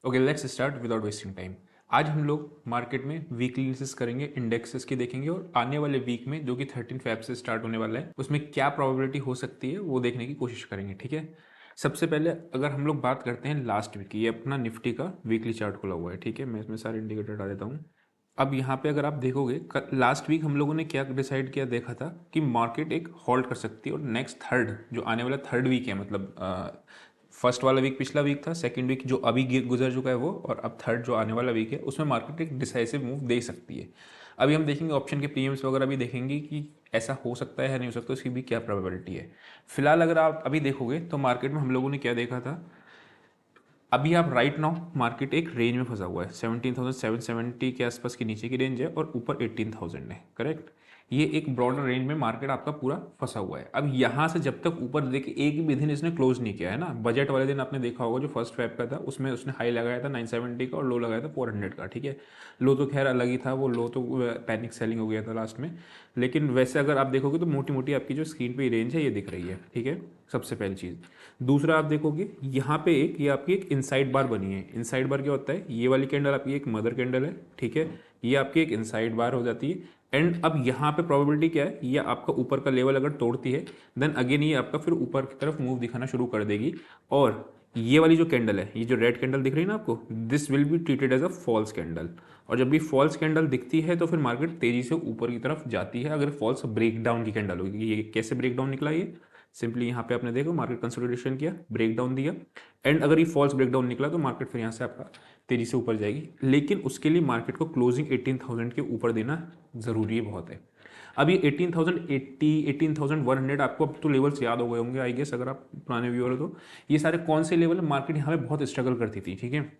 Okay, let's start without wasting time. आज हम लोग मार्केट में वीकली एनालिसिस करेंगे, इंडेक्सेस की देखेंगे और आने वाले वीक में जो कि 13 फेब से स्टार्ट होने वाला है उसमें क्या प्रोबेबिलिटी हो सकती है वो देखने की कोशिश करेंगे। ठीक है, सबसे पहले अगर हम लोग बात करते हैं लास्ट वीक की, ये अपना निफ्टी का वीकली चार्ट खुला हुआ है। ठीक है, मैं इसमें सारे इंडिकेटर डाल देता हूँ। अब यहाँ पे अगर आप देखोगे लास्ट वीक हम लोगों ने क्या डिसाइड किया, देखा था कि मार्केट एक होल्ड कर सकती है और नेक्स्ट थर्ड जो आने वाला थर्ड वीक है, मतलब फर्स्ट वाला वीक पिछला वीक था, सेकंड वीक जो अभी गुजर चुका है वो, और अब थर्ड जो आने वाला वीक है उसमें मार्केट एक डिसाइसिव मूव दे सकती है। अभी हम देखेंगे ऑप्शन के प्रीमियम्स वगैरह भी देखेंगे कि ऐसा हो सकता है या नहीं हो सकता, उसकी भी क्या प्रोबेबिलिटी है। फिलहाल अगर आप अभी देखोगे तो मार्केट में हम लोगों ने क्या देखा था, अभी आप राइट नाउ मार्केट एक रेंज में फंसा हुआ है। 17,770 के आसपास की नीचे की रेंज है और ऊपर 18,000 है, करेक्ट। ये एक ब्रॉडर रेंज में मार्केट आपका पूरा फंसा हुआ है। अब यहाँ से जब तक ऊपर देखिए, एक भी दिन इसने क्लोज नहीं किया है ना। बजट वाले दिन आपने देखा होगा जो फर्स्ट फेब का था उसमें उसने हाई लगाया था 970 का और लो लगाया था 400 का। ठीक है, लो तो खैर अलग ही था, वो लो तो पैनिक सेलिंग हो गया था लास्ट में। लेकिन वैसे अगर आप देखोगे तो मोटी मोटी आपकी जो स्क्रीन पे रेंज है ये दिख रही है। ठीक है, सबसे पहली चीज़। दूसरा आप देखोगे यहाँ पे एक ये आपकी एक इनसाइड बार बनी है। इनसाइड बार क्या होता है, ये वाली कैंडल आपकी एक मदर कैंडल है। ठीक है, ये आपकी एक इनसाइड बार हो जाती है। एंड अब यहाँ पे प्रोबेबिलिटी क्या है, ये आपका ऊपर का लेवल अगर तोड़ती है देन अगेन ये आपका फिर ऊपर की तरफ मूव दिखाना शुरू कर देगी। और ये वाली जो कैंडल है, ये जो रेड कैंडल दिख रही है ना आपको, this will be treated as a false candle. और जब भी फॉल्स कैंडल दिखती है तो फिर मार्केट तेजी से ऊपर की तरफ जाती है अगर फॉल्स ब्रेकडाउन की कैंडल होगी। ये कैसे ब्रेकडाउन निकला, ये सिंपली यहाँ पे आपने देखो मार्केट कंसोलिडेशन किया, ब्रेकडाउन दिया, एंड अगर ये फॉल्स ब्रेकडाउन निकला तो मार्केट फिर यहाँ से आपका तेजी से ऊपर जाएगी। लेकिन उसके लिए मार्केट को क्लोजिंग 18,000 के ऊपर देना जरूरी है, बहुत है। अब ये 18,080 18,100 आपको अब तो लेवल्स याद हो गए होंगे आई गेस, अगर आप पुराने व्यूअर हो तो। ये सारे कौन से लेवल है, मार्केट यहाँ पे बहुत स्ट्रगल करती थी। ठीक है,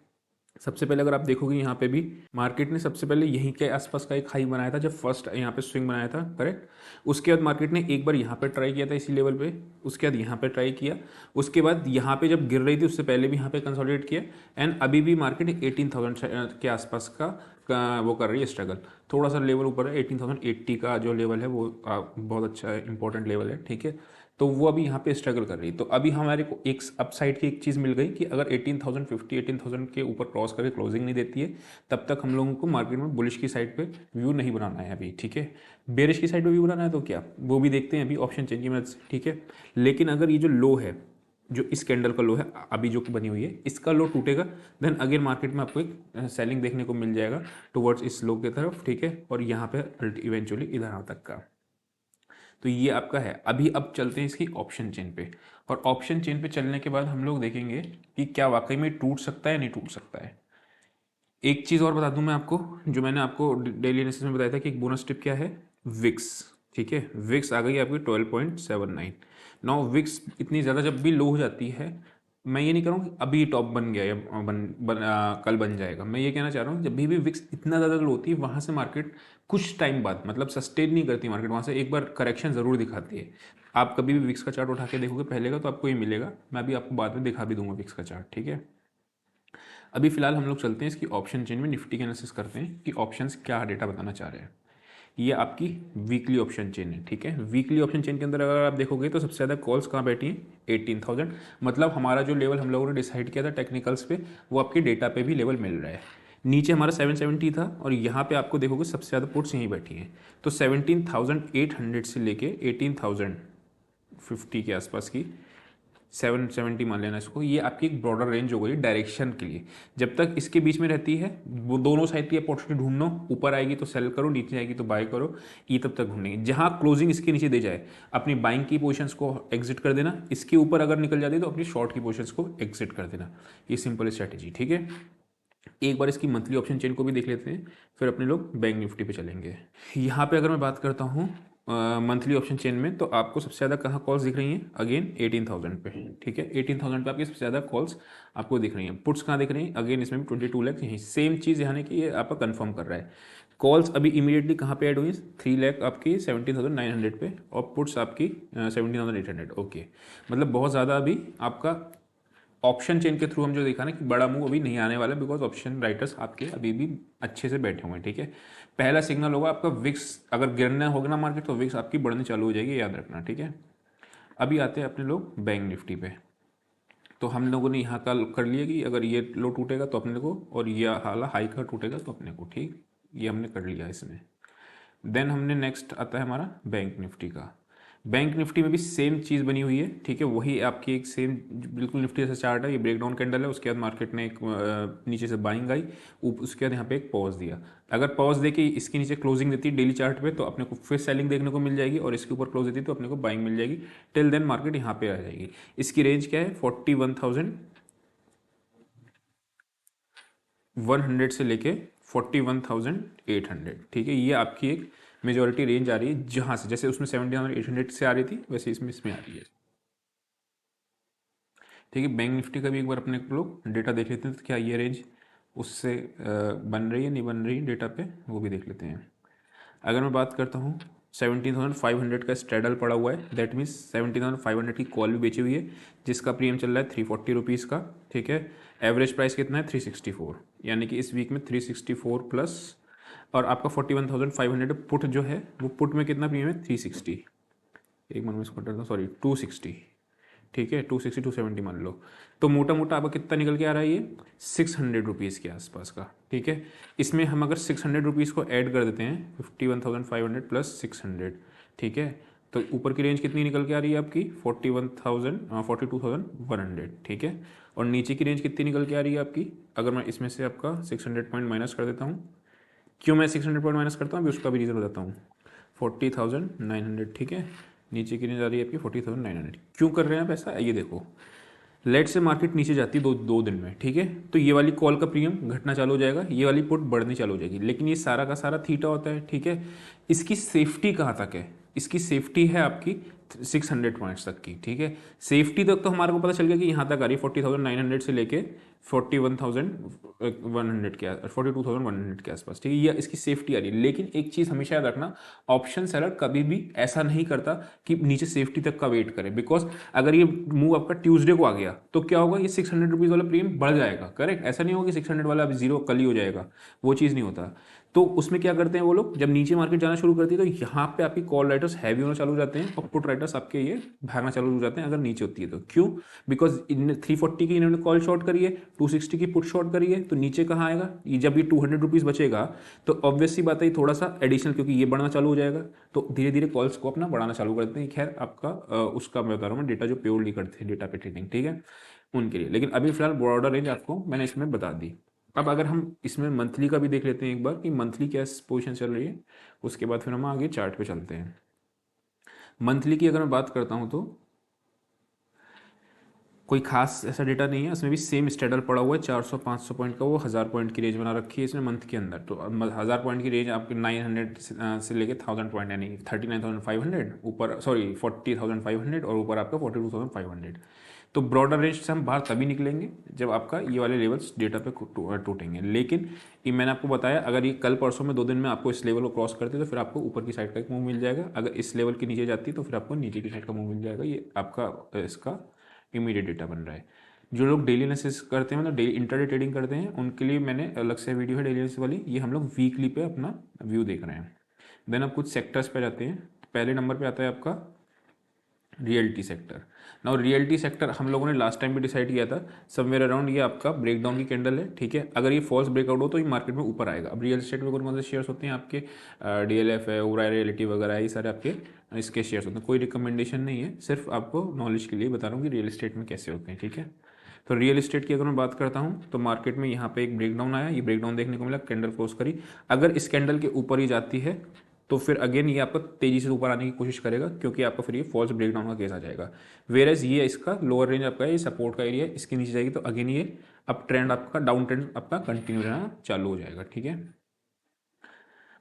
सबसे पहले अगर आप देखोगे यहाँ पे भी मार्केट ने सबसे पहले यहीं के आसपास का एक हाई बनाया था जब फर्स्ट यहाँ पे स्विंग बनाया था, करेक्ट। उसके बाद मार्केट ने एक बार यहाँ पे ट्राई किया था इसी लेवल पे, उसके बाद यहाँ पे ट्राई किया, उसके बाद यहाँ पे जब गिर रही थी उससे पहले भी यहाँ पे कंसोलिडेट किया। एंड अभी भी मार्केट 18,000 के आसपास का वो कर रही है स्ट्रगल। थोड़ा सा लेवल ऊपर है, 18,080 का जो लेवल है वो बहुत अच्छा इंपॉर्टेंट लेवल है। ठीक है, तो वो अभी यहाँ पे स्ट्रगल कर रही है। तो अभी हमारे को एक अपसाइड की एक चीज़ मिल गई कि अगर 18,050 18,000 के ऊपर क्रॉस करके क्लोजिंग नहीं देती है तब तक हम लोगों को मार्केट में बुलिश की साइड पे व्यू नहीं बनाना है अभी। ठीक है, बेरिश की साइड पे व्यू बनाना है तो क्या, वो भी देखते हैं अभी ऑप्शन चेंज की मदद से। ठीक है, लेकिन अगर ये जो लो है, जो इस कैंडल का लो है अभी जो बनी हुई है, इसका लो टूटेगा देन अगेन मार्केट में आपको एक सेलिंग देखने को मिल जाएगा टुवर्ड्स इस लो की तरफ। ठीक है, और यहाँ पे इवेंचुअली इधर तक का। तो ये आपका है। अभी अब चलते हैं इसकी ऑप्शन चेन पे, और ऑप्शन चेन पे चलने के बाद हम लोग देखेंगे कि क्या वाकई में टूट सकता है नहीं टूट सकता है। एक चीज़ और बता दूं मैं आपको, जो मैंने आपको डेली एनालिसिस में बताया था कि एक बोनस टिप क्या है, विक्स। ठीक है, विक्स आ गई आपकी 12.79। नाउ विक्स इतनी ज़्यादा जब भी लो हो जाती है, मैं ये नहीं कह रहा हूँ कि अभी टॉप बन गया या कल बन जाएगा। मैं ये कहना चाह रहा हूँ जब भी विक्स इतना ज़्यादा लो होती है वहाँ से मार्केट कुछ टाइम बाद, मतलब सस्टेन नहीं करती मार्केट, वहाँ से एक बार करेक्शन ज़रूर दिखाती है। आप कभी भी विक्स का चार्ट उठा के देखोगे पहले का तो आपको ये मिलेगा। मैं अभी आपको बाद में दिखा भी दूंगा विक्स का चार्ट। ठीक है, अभी फिलहाल हम लोग चलते हैं इसकी ऑप्शन चेन में, निफ्टी के एनालिसिस करते हैं कि ऑप्शंस क्या डेटा बताना चाह रहे हैं। ये आपकी वीकली ऑप्शन चेन है। ठीक है, वीकली ऑप्शन चेन के अंदर अगर आप देखोगे तो सबसे ज़्यादा कॉल्स कहाँ बैठी हैं, 18,000। मतलब हमारा जो लेवल हम लोगों ने डिसाइड किया था टेक्निकल्स पे, वो आपके डेटा पे भी लेवल मिल रहा है। नीचे हमारा 770 था और यहाँ पे आपको देखोगे सबसे ज़्यादा पुट्स यहीं बैठी हैं। तो 17,800 से लेके 18,050 के आसपास की, 770 मान लेना इसको, ये आपकी एक ब्रॉडर रेंज हो गई डायरेक्शन के लिए। जब तक इसके बीच में रहती है वो दोनों साइड की अपॉर्चुनिटी ढूंढ लो, ऊपर आएगी तो सेल करो, नीचे आएगी तो बाय करो, ये तब तक ढूंढेंगे। जहां क्लोजिंग इसके नीचे दे जाए अपनी बाइंग की पोजीशंस को एग्जिट कर देना, इसके ऊपर अगर निकल जाती है तो अपनी शॉर्ट की पोजीशंस को एग्जिट कर देना। ये सिंपल स्ट्रैटेजी। ठीक है, एक बार इसकी मंथली ऑप्शन चेन को भी देख लेते हैं, फिर अपने लोग बैंक निफ्टी पे चलेंगे। यहाँ पे अगर मैं बात करता हूँ मंथली ऑप्शन चेन में, तो आपको सबसे ज़्यादा कहाँ कॉल्स दिख रही हैं, अगेन 18,000 पे। ठीक है, 18,000 पे आपकी सबसे ज़्यादा कॉल्स आपको दिख रही हैं। पुट्स कहाँ दिख रही हैं, अगेन इसमें भी 22 लाख, यही सेम चीज़ यानी कि ये आपका कंफर्म कर रहा है। कॉल्स अभी इमीडिएटली कहाँ पे ऐड हुई, 3 लाख आपकी 17,900 पे, और पुट्स आपकी 17,800। ओके, मतलब बहुत ज़्यादा अभी आपका ऑप्शन चेन के थ्रू हम जो देखा ना कि बड़ा मूव अभी नहीं आने वाला, बिकॉज ऑप्शन राइटर्स आपके अभी भी अच्छे से बैठे हुए हैं। ठीक है, पहला सिग्नल होगा आपका विक्स अगर गिरना होगा ना मार्केट, तो विक्स आपकी बढ़नी चालू हो जाएगी, याद रखना। ठीक है, अभी आते हैं अपने लोग बैंक निफ्टी पे। तो हम लोगों ने यहाँ का कर लिया कि अगर ये लो टूटेगा तो अपने को, और ये हाला हाई का टूटेगा तो अपने को, ठीक, ये हमने कर लिया इसमें। देन हमने नेक्स्ट आता है हमारा बैंक निफ्टी का। बैंक निफ्टी में भी सेम चीज़ बनी हुई है, ठीक है, वही आपकी एक सेम बिल्कुल निफ्टी जैसा चार्ट है। ये ब्रेकडाउन कैंडल है, उसके बाद मार्केट ने एक नीचे से बाइंग आई, उसके बाद यहाँ पे एक पॉज दिया। अगर पॉज दे के इसके नीचे क्लोजिंग देती है डेली चार्ट पे तो अपने को फिर सेलिंग देखने को मिल जाएगी, और इसके ऊपर क्लोज देती है तो अपने को बाइंग मिल जाएगी। टिल देन मार्केट यहाँ पे आ जाएगी। इसकी रेंज क्या है, 41,100 से लेके 41,800, ठीक है। ये आपकी एक मेजोरिटी रेंज आ रही है, जहां से जैसे उसमें 17,800 से आ रही थी वैसे इसमें आ रही है, ठीक है। बैंक निफ्टी का भी एक बार अपने लोग डेटा देख लेते हैं, तो क्या ये रेंज उससे बन रही है नहीं बन रही डेटा पे, वो भी देख लेते हैं। अगर मैं बात करता हूँ 17,500 का स्ट्रेडल पड़ा हुआ है, दैट मीन्स 17,500 की कॉल भी बेची हुई है, जिसका प्रीमियम चल रहा है 340 रुपीज़ का, ठीक है। एवरेज प्राइस कितना है 364, यानी कि इस वीक में 364 प्लस, और आपका 41,500 पुट जो है वो पुट में कितना प्रीमियम है 360, एक मिनट में इसको करता हूँ, सॉरी 260, ठीक है, 260 270 मान लो। तो मोटा मोटा आपका कितना निकल के आ रहा है ये 600 रुपीज़ के आसपास का, ठीक है। इसमें हम अगर 600 रुपीज़ को ऐड कर देते हैं 51,500 प्लस 600, ठीक है, तो ऊपर की रेंज कितनी निकल के आ रही है आपकी 42,100, ठीक है। और नीचे की रेंज कितनी निकल के आ रही है आपकी, अगर मैं इसमें से आपका 600 पॉइंट माइनस कर देता हूँ, क्यों मैं 600 पॉइंट माइनस करता हूँ अभी उसका भी रीज़न बताता हूँ, 40,900, ठीक है। नीचे की रेंज आ रही है आपकी 40,900। क्यों कर रहे हैं आप ऐसा, ये देखो, लेट से मार्केट नीचे जाती है दो दिन में, ठीक है, तो ये वाली कॉल का प्रीमियम घटना चालू हो जाएगा, ये वाली पुट बढ़नी चालू हो जाएगी, लेकिन ये सारा का सारा थीटा होता है, ठीक है। इसकी सेफ्टी कहाँ तक है, इसकी सेफ्टी है आपकी 600 पॉइंट्स तक की, ठीक है। सेफ्टी तक तो हमारे को पता चल गया कि यहाँ तक आ रही है 40,900 से लेके 41,100 के 42,100 के आसपास, ठीक है, ये इसकी सेफ्टी आ रही है। लेकिन एक चीज़ हमेशा याद रखना, ऑप्शन सेलर कभी भी ऐसा नहीं करता कि नीचे सेफ्टी तक का वेट करे, बिकॉज अगर ये मूव आपका ट्यूसडे को आ गया तो क्या होगा, ये 600 रुपीज़ वाला प्रीमियम बढ़ जाएगा, करेक्ट। ऐसा नहीं होगा कि 600 वाला अभी जीरो कल ही हो जाएगा, वो चीज़ नहीं होता। तो उसमें क्या करते हैं वो लोग, जब नीचे मार्केट जाना शुरू करती है तो यहाँ पे आपकी कॉल राइटर्स हैवी होना चालू हो जाते हैं, और पुट राइटर्स आपके ये भागना चालू हो जाते हैं अगर नीचे होती है तो। क्यों, बिकॉज इन 340 की इन्होंने कॉल शॉर्ट करी है, 260 की पुट शॉर्ट करी है, तो नीचे कहाँ आएगा, ये जब ये 200 रुपीज़ बचेगा तो ऑब्वियस सी बात है थोड़ा सा एडिशनल, क्योंकि ये बढ़ना चालू हो जाएगा, तो धीरे धीरे कॉल्स को अपना बढ़ाना चालू कर देते हैं। खैर आपका उसका मैं बता रहा हूँ डेटा जो प्योरली करते हैं डेटा पे ट्रेडिंग, ठीक है, उनके लिए। लेकिन अभी फिलहाल ब्रॉडर रेंज आपको मैंने इसमें बता दी। अब अगर हम इसमें मंथली का भी देख लेते हैं एक बार कि मंथली क्या पोजीशन चल रही है, उसके बाद फिर हम आगे चार्ट पे चलते हैं। मंथली की अगर मैं बात करता हूँ तो कोई खास ऐसा डेटा नहीं है, इसमें भी सेम स्ट्रेडल पड़ा हुआ है 400-500 पॉइंट का, वो 1000 पॉइंट की रेंज बना रखी है इसने मंथ के अंदर। तो 1000 पॉइंट की रेंज आपकी 900 से लेके 1000 पॉइंट, यानी 39,500 ऊपर, सॉरी 40,500, और ऊपर आपका 42,500। तो ब्रॉडर रेंज से हम बाहर तभी निकलेंगे जब आपका ये वाले लेवल्स डेटा पे टूटेंगे। लेकिन ये मैंने आपको बताया, अगर ये कल परसों में 2 दिन में आपको इस लेवल को क्रॉस करते तो फिर आपको ऊपर की साइड का एक मूव मिल जाएगा, अगर इस लेवल के नीचे जाती तो फिर आपको नीचे की साइड का मूव मिल जाएगा। ये आपका इसका इमीडिएट डेटा बन रहा है। जो लोग डेली एनालिसिस करते हैं, मतलब डेली इंटरडे ट्रेडिंग करते हैं, उनके लिए मैंने अलग से वीडियो है डेली एनालिसिस वाली, ये हम लोग वीकली पे अपना व्यू देख रहे हैं। देन अब कुछ सेक्टर्स पे जाते हैं। पहले नंबर पे आता है आपका realty sector. Now realty sector हम लोगों ने लास्ट टाइम भी डिसाइड किया था समवेयर अराउंड ये आपका ब्रेकडाउन की कैंडल है, ठीक है। अगर ये फॉल्स ब्रेकआउट हो तो ये मार्केट में ऊपर आएगा। अब रियल एस्टेट में कौन कौन से शेयर्स होते हैं आपके, DLF है, ओबराय रियलिटी वगैरह, ये सारे आपके इसके शेयर्स होते हैं। कोई रिकमेंडेशन नहीं है, सिर्फ आपको नॉलेज के लिए बता रहा हूँ कि रियल एस्टेट में कैसे होते हैं, ठीक है। तो रियल एस्टेट की अगर मैं बात करता हूँ तो मार्केट में यहाँ पे एक ब्रेकडाउन आया, ये ब्रेकडाउन देखने को मिला, कैंडल क्लोज करी। अगर इस कैंडल के ऊपर ही जाती है तो फिर अगेन ये आपका तेजी से ऊपर आने की कोशिश करेगा, क्योंकि आपका फिर ये फॉल्स ब्रेकडाउन का केस आ जाएगा। वेयरएज ये इसका लोअर रेंज आपका है, ये सपोर्ट का एरिया है, इसके नीचे जाएगी तो अगेन ये अप ट्रेंड आपका, डाउन ट्रेंड आपका कंटिन्यू रहना चालू हो जाएगा, ठीक है।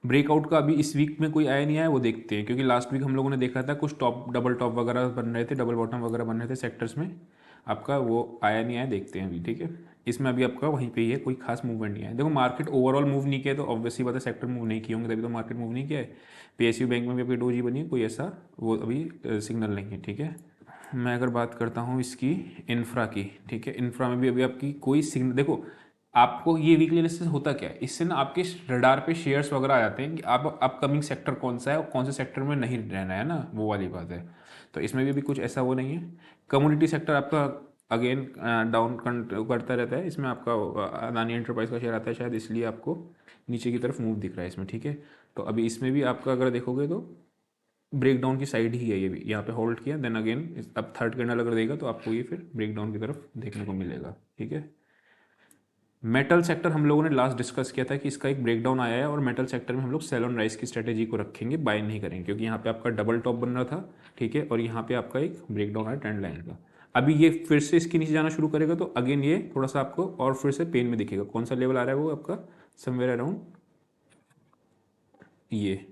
ब्रेकआउट का अभी इस वीक में कोई आया नहीं आया वो देखते हैं, क्योंकि लास्ट वीक हम लोगों ने देखा था कुछ टॉप डबल टॉप वगैरह बन रहे थे, डबल बॉटम वगैरह बन रहे थे सेक्टर्स में, आपका वो आया नहीं आया देखते हैं अभी, ठीक है। इसमें अभी आपका वहीं पे ही है, कोई खास मूवमेंट नहीं है। देखो मार्केट ओवरऑल मूव नहीं किया तो ऑब्वियसली बात है सेक्टर मूव नहीं किए होंगे, तभी तो मार्केट मूव नहीं किया है। PSU बैंक में भी अभी डोजी बनी है, कोई ऐसा वो अभी सिग्नल नहीं है, ठीक है। मैं अगर बात करता हूँ इसकी इंफ्रा की, ठीक है, इंफ्रा में भी अभी आपकी कोई सिग्नल, देखो आपको ये वीकली एनालिसिस होता क्या है, इससे ना आपके रडार पे शेयर्स वगैरह आ जाते हैं कि आप अपकमिंग सेक्टर कौन सा है और कौन से सेक्टर में नहीं रहना है ना, वो वाली बात है। तो इसमें भी अभी कुछ ऐसा वो नहीं है। कम्युनिटी सेक्टर आपका अगेन डाउन करता रहता है। इसमें आपका अदानी एंटरप्राइज का शेयर आता है शायद, इसलिए आपको नीचे की तरफ मूव दिख रहा है इसमें, ठीक है। तो अभी इसमें भी आपका अगर देखोगे तो ब्रेकडाउन की साइड ही है, ये भी यहाँ पे होल्ड किया, देन अगेन अब थर्ड कैंडल अगर देगा तो आपको ये फिर ब्रेकडाउन की तरफ देखने को मिलेगा, ठीक है। मेटल सेक्टर हम लोगों ने लास्ट डिस्कस किया था कि इसका एक ब्रेकडाउन आया है और मेटल सेक्टर में हम लोग सेल ऑन राइज की स्ट्रेटेजी को रखेंगे, बाय नहीं करेंगे, क्योंकि यहाँ पे आपका डबल टॉप बन रहा था, ठीक है, और यहाँ पे आपका एक ब्रेकडाउन आया ट्रेंड लाइन का। अभी ये फिर से इसके नीचे जाना शुरू करेगा तो अगेन ये थोड़ा सा आपको और फिर से पेन में दिखेगा। कौन सा लेवल आ रहा है वो आपका, समवेयर अराउंड ये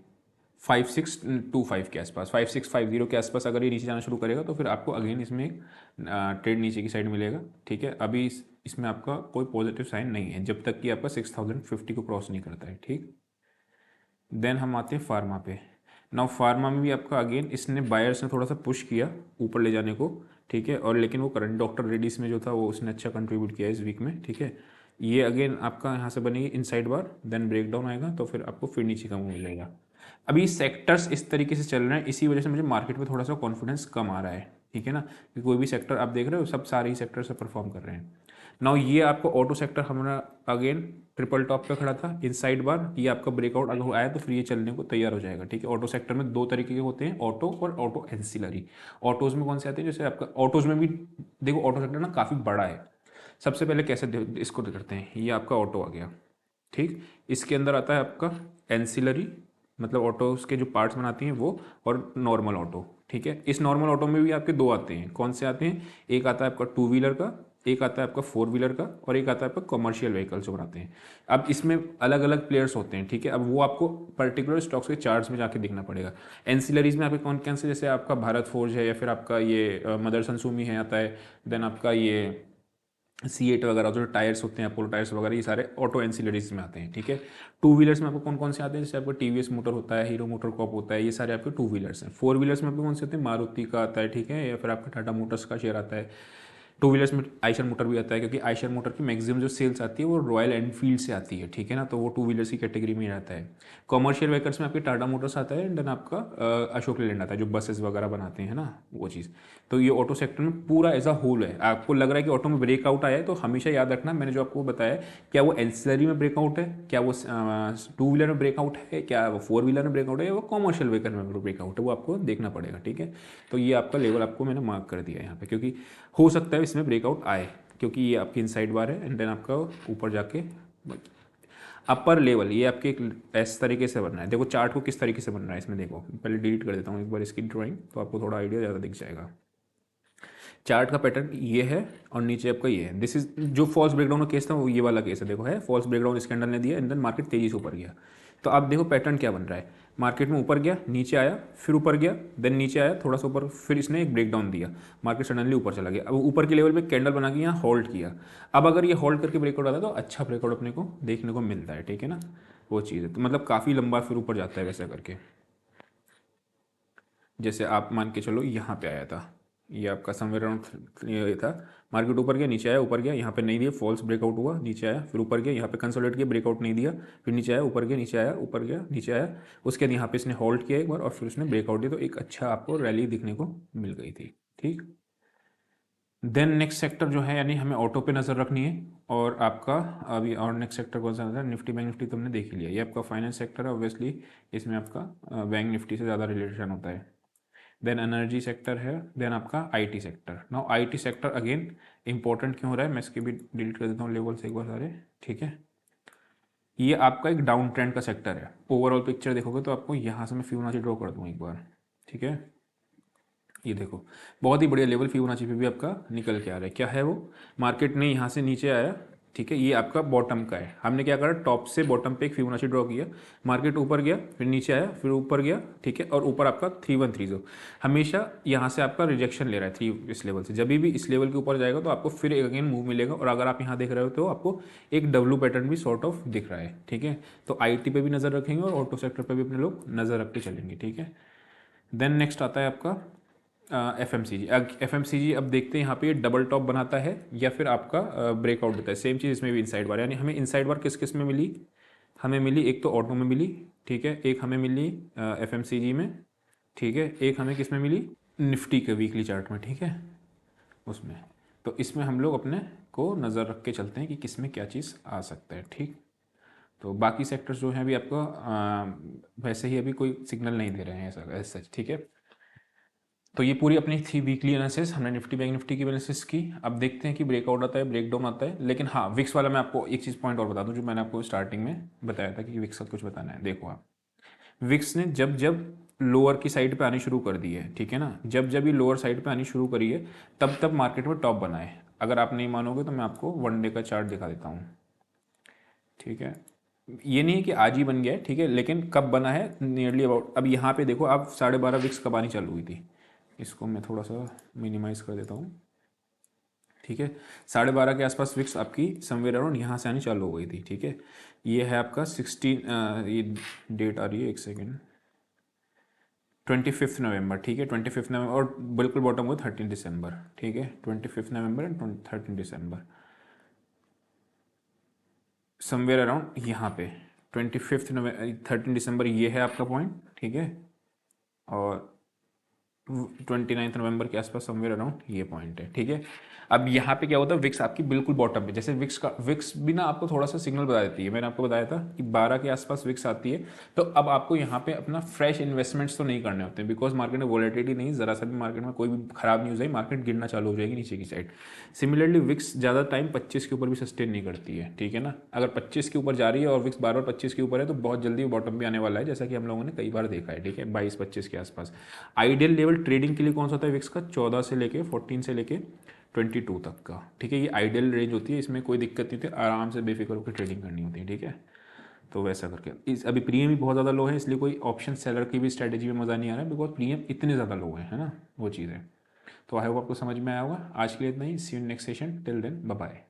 5625 के आसपास, 5650 के आसपास अगर ये नीचे जाना शुरू करेगा तो फिर आपको अगेन इसमें एक ट्रेड नीचे की साइड मिलेगा, ठीक है। अभी इसमें आपका कोई पॉजिटिव साइन नहीं है जब तक कि आपका 6050 को क्रॉस नहीं करता है, ठीक। देन हम आते हैं फार्मा पे। नाउ फार्मा में भी आपका अगेन इसने बायर्स ने थोड़ा सा पुश किया ऊपर ले जाने को, ठीक है, और लेकिन वो करंट डॉक्टर रेडिस में जो था वो उसने अच्छा कंट्रीब्यूट किया इस वीक में, ठीक है। ये अगेन आपका यहाँ से बनेगी इनसाइड बार, देन ब्रेकडाउन आएगा तो फिर आपको फिर नीचे का मूव मिलेगा। अभी सेक्टर्स इस तरीके से चल रहे हैं, इसी वजह से मुझे मार्केट में थोड़ा सा कॉन्फिडेंस कम आ रहा है, ठीक है ना, कि कोई भी सेक्टर आप देख रहे हो सब सारे ही सेक्टर से परफॉर्म कर रहे हैं। नाउ ये आपको ऑटो सेक्टर हमारा अगेन ट्रिपल टॉप पे खड़ा था इनसाइड बार, ये आपका ब्रेकआउट अगर आया तो फिर ये चलने को तैयार हो जाएगा, ठीक है। ऑटो सेक्टर में दो तरीके के होते हैं, ऑटो और ऑटो एंसिलरी। ऑटोज में कौन से आते हैं, जैसे आपका ऑटोज में भी देखो ऑटो सेक्टर ना काफ़ी बड़ा है। सबसे पहले कैसे इसको करते हैं, ये आपका ऑटो आ गया, ठीक। इसके अंदर आता है आपका एंसिलरी, मतलब ऑटोज के जो पार्ट्स बनाती हैं वो, और नॉर्मल ऑटो, ठीक है। इस नॉर्मल ऑटो में भी आपके दो आते हैं, कौन से आते हैं, एक आता है आपका टू व्हीलर का, एक आता है आपका फोर व्हीलर का, और एक आता है आपका कमर्शियल व्हीकल जो बनाते हैं। अब इसमें अलग अलग प्लेयर्स होते हैं, ठीक है। अब वो आपको पर्टिकुलर स्टॉक्स के चार्ट्स में जाके दिखना पड़ेगा। एंसिलरीज में आपके कौन कौन से, जैसे आपका भारत फोर्ज है, या फिर आपका ये मदरसन सुमी है आता है, देन आपका ये C8 वगैरह जो टायर्स होते हैं, अपोलो टायर्स वगैरह, ये सारे ऑटो एंसिलरीज में आते हैं, ठीक है। टू व्हीलर्स में आपको कौन कौन से आते हैं, जैसे आपको TVS मोटर होता है, हीरो मोटर कॉप होता है, ये सारे आपके टू व्हीलर्स हैं। फोर व्हीलर्स में आपको कौन से होते हैं, मारुति का आता है, ठीक है, या फिर आपका टाटा मोटर्स का शेयर आता है। टू व्हीलर्स में आइशर मोटर भी आता है, क्योंकि आइशर मोटर की मैक्सिमम जो सेल्स आती है वो रॉयल एनफील्ड से आती है, ठीक है ना, तो वो टू व्हीलर्स की कैटेगरी में आता है। कमर्शियल व्हीकल्स में आपके टाटा मोटर्स आता है, देन आपका अशोक लेलैंड आता है जो बसेस वगैरह बनाते हैं ना, वो चीज़। तो ये ऑटो सेक्टर में पूरा एज अ होल है। आपको लग रहा है कि ऑटो में ब्रेकआउट आया है, तो हमेशा याद रखना मैंने जो आपको बताया, क्या वो एंसिलरी में ब्रेकआउट है, क्या वो टू व्हीलर में ब्रेकआउट है, क्या वो फोर व्हीलर में ब्रेकआउट है, या वो कमर्शियल व्हीकल में ब्रेकआउट है, वो आपको देखना पड़ेगा, ठीक है। तो ये आपका लेवल आपको मैंने मार्क कर दिया यहाँ पे, क्योंकि हो सकता है इसमें ब्रेकआउट आए, क्योंकि ये आपकी इनसाइड बार है, एंड देन आपका ऊपर जाके अपर लेवल ये आपके इस तरीके से बनना है। देखो चार्ट को किस तरीके से बन रहा है इसमें, देखो पहले डिलीट कर देता हूँ एक बार इसकी ड्राइंग, तो आपको थोड़ा आइडिया ज़्यादा दिख जाएगा। चार्ट का पैटर्न ये है और नीचे आपका ये है। दिस इज जो फॉल्स ब्रेकडाउन का केस था वो ये वाला केस है, देखो है फॉल्स ब्रेकडाउन इस कैंडल ने दिया, एंड देन मार्केट तेजी से ऊपर गया। तो आप देखो पैटर्न क्या बन रहा है, मार्केट में ऊपर गया, नीचे आया, फिर ऊपर गया, देन नीचे आया थोड़ा सा ऊपर, फिर इसने एक ब्रेकडाउन दिया, मार्केट सडनली ऊपर चला गया। अब ऊपर के लेवल पे कैंडल बना के यहाँ होल्ड किया। अब अगर ये होल्ड करके ब्रेकआउट आता है तो अच्छा ब्रेकआउट अपने को देखने को मिलता है, ठीक है ना, वो चीज़ है। तो मतलब काफ़ी लंबा फिर ऊपर जाता है वैसा करके। जैसे आप मान के चलो यहाँ पे आया था, ये आपका समवेयर अराउंड ये था, मार्केट ऊपर गया, नीचे आया, ऊपर गया, यहाँ पे नहीं दिया, फॉल्स ब्रेकआउट हुआ, नीचे आया, फिर ऊपर गया, यहाँ पे कंसोलिडेट किया, ब्रेकआउट नहीं दिया, फिर नीचे आया, ऊपर गया, नीचे आया, ऊपर गया, नीचे आया, उसके बाद यहाँ पे इसने होल्ड किया एक बार और फिर उसने ब्रेकआउट दिया, तो एक अच्छा आपको रैली दिखने को मिल गई थी, ठीक। देन नेक्स्ट सेक्टर जो है, यानी हमें ऑटो पे नज़र रखनी है, और आपका अभी और नेक्स्ट सेक्टर कौन सा है, निफ्टी बैंक निफ्टी तुमने देख ही लिया, ये आपका फाइनेंस सेक्टर है, ऑब्वियसली इसमें आपका बैंक निफ्टी से ज़्यादा रिलेशन होता है। देन एनर्जी सेक्टर है, देन आपका IT sector. Now IT sector again important क्यों हो रहा है, मैं इसके भी डिलीट कर देता हूँ लेवल से एक बार सारे, ठीक है। ये आपका एक डाउन ट्रेंड का सेक्टर है, ओवरऑल पिक्चर देखोगे तो आपको यहाँ से मैं फिबोनाची ड्रॉ कर दूँ एक बार, ठीक है। ये देखो बहुत ही बढ़िया लेवल फिबोनाची पे भी आपका निकल के आ रहा है, क्या है वो, मार्केट ने यहाँ से नीचे आया, ठीक है, ये आपका बॉटम का है, हमने क्या करा टॉप से बॉटम पे एक फिबोनाची ड्रॉ किया, मार्केट ऊपर गया, फिर नीचे आया, फिर ऊपर गया, ठीक है, और ऊपर आपका 3130, हमेशा यहाँ से आपका रिजेक्शन ले रहा है 3 इस लेवल से, जब भी इस लेवल के ऊपर जाएगा तो आपको फिर एक अगेन मूव मिलेगा, और अगर आप यहाँ देख रहे हो तो आपको एक डब्ल्यू पैटर्न भी सॉर्ट ऑफ दिख रहा है, ठीक है। तो IT पे भी नज़र रखेंगे और ऑटो सेक्टर पे भी अपने लोग नज़र रख के चलेंगे, ठीक है। देन नेक्स्ट आता है आपका FMCG। FMCG अब देखते हैं यहाँ पे डबल टॉप बनाता है या फिर आपका ब्रेकआउट देता है, सेम चीज़ इसमें भी इनसाइड बार, यानी हमें इनसाइड बार किस किस में मिली, हमें मिली एक तो ऑटो में मिली, ठीक है, एक हमें मिली FMCG में, ठीक है, एक हमें किस में मिली, निफ्टी के वीकली चार्ट में, ठीक है, उसमें। तो इसमें हम लोग अपने को नज़र रख के चलते हैं कि किस में क्या चीज़ आ सकता है। ठीक, तो बाकी सेक्टर्स जो हैं अभी आपको वैसे ही अभी कोई सिग्नल नहीं दे रहे हैं ऐसा सच। ठीक है, तो ये पूरी अपनी थी वीकली एनालिसिस, हमने निफ्टी बैंक निफ्टी की एनालिसिस की। अब देखते हैं कि ब्रेकआउट आता है, ब्रेकडाउन आता है। लेकिन हाँ, विक्स वाला मैं आपको एक चीज़ पॉइंट और बता दूं जो मैंने आपको स्टार्टिंग में बताया था कि विक्स का कुछ बताना है। देखो आप, विक्स ने जब जब लोअर की साइड पे आनी शुरू कर दी है, ठीक है ना, जब जब ये लोअर साइड पे आनी शुरू करी है तब तब मार्केट में टॉप बना है। अगर आप नहीं मानोगे तो मैं आपको 1 डे का चार्ट दिखा देता हूँ। ठीक है, ये नहीं है कि आज ही बन गया है, ठीक है, लेकिन कब बना है नियरली अबाउट, अब यहाँ पे देखो आप 12:30 विक्स कब आनी चालू हुई थी। इसको मैं थोड़ा सा मिनिमाइज कर देता हूँ। ठीक है, 12:30 के आसपास विक्स आपकी समवेयर अराउंड यहाँ से आनी चालू हो गई थी। ठीक है, ये है आपका 16, ये डेट आ रही है, एक सेकेंड, 25 नवंबर। ठीक है, 25 नवंबर, और बिल्कुल बॉटम हुआ 13 दिसंबर। ठीक है, 25 नवंबर एंड 13 दिसंबर, समवेयर अराउंड यहाँ पे 25 नवंबर 13 दिसंबर, ये है आपका पॉइंट। ठीक है, और 29 नवंबर के आसपास समवेयर अराउंड ये पॉइंट है। ठीक है, अब यहाँ पे क्या होता है, विक्स आपकी बिल्कुल बॉटम पे, जैसे विक्स भी ना आपको थोड़ा सा सिग्नल बता देती है। मैंने आपको बताया था कि 12 के आसपास विक्स आती है, तो अब आपको यहाँ पे अपना फ्रेश इन्वेस्टमेंट्स तो नहीं करने होते हैं, बिकॉज मार्केट में वॉलेटिलिटी नहीं, जरा सा भी मार्केट में कोई भी खराब न्यूज़ आई मार्केट गिरना चालू हो जाएगी नीचे की साइड। सिमिलरली विक्स ज़्यादा टाइम 25 के ऊपर भी सस्टेन नहीं करती है। ठीक है ना, अगर 25 के ऊपर जा रही है और विक्स बार बार 25 के ऊपर है तो बहुत जल्दी बॉटम भी आने वाला है, जैसा कि हम लोगों ने कई बार देखा है। ठीक है, 22-25 के आसपास आइडियल लेवल ट्रेडिंग के लिए कौन सा होता है विक्स का, 14 से लेके 14 से लेके 22 तक का। ठीक है, ये आइडियल रेंज होती है, इसमें कोई दिक्कत नहीं होती, आराम से बेफिक्र होकर ट्रेडिंग करनी होती है। ठीक है, तो वैसा करके इस अभी प्रीमियम भी बहुत ज़्यादा लो है, इसलिए कोई ऑप्शन सेलर की भी स्ट्रैटेजी में मज़ा नहीं आ रहा है, बिकॉज प्रीमियम इतने ज़्यादा लो है ना, वो चीज़ है। तो आई होप आपको समझ में आया होगा। आज के लिए इतना ही, see you next session, till then bye bye.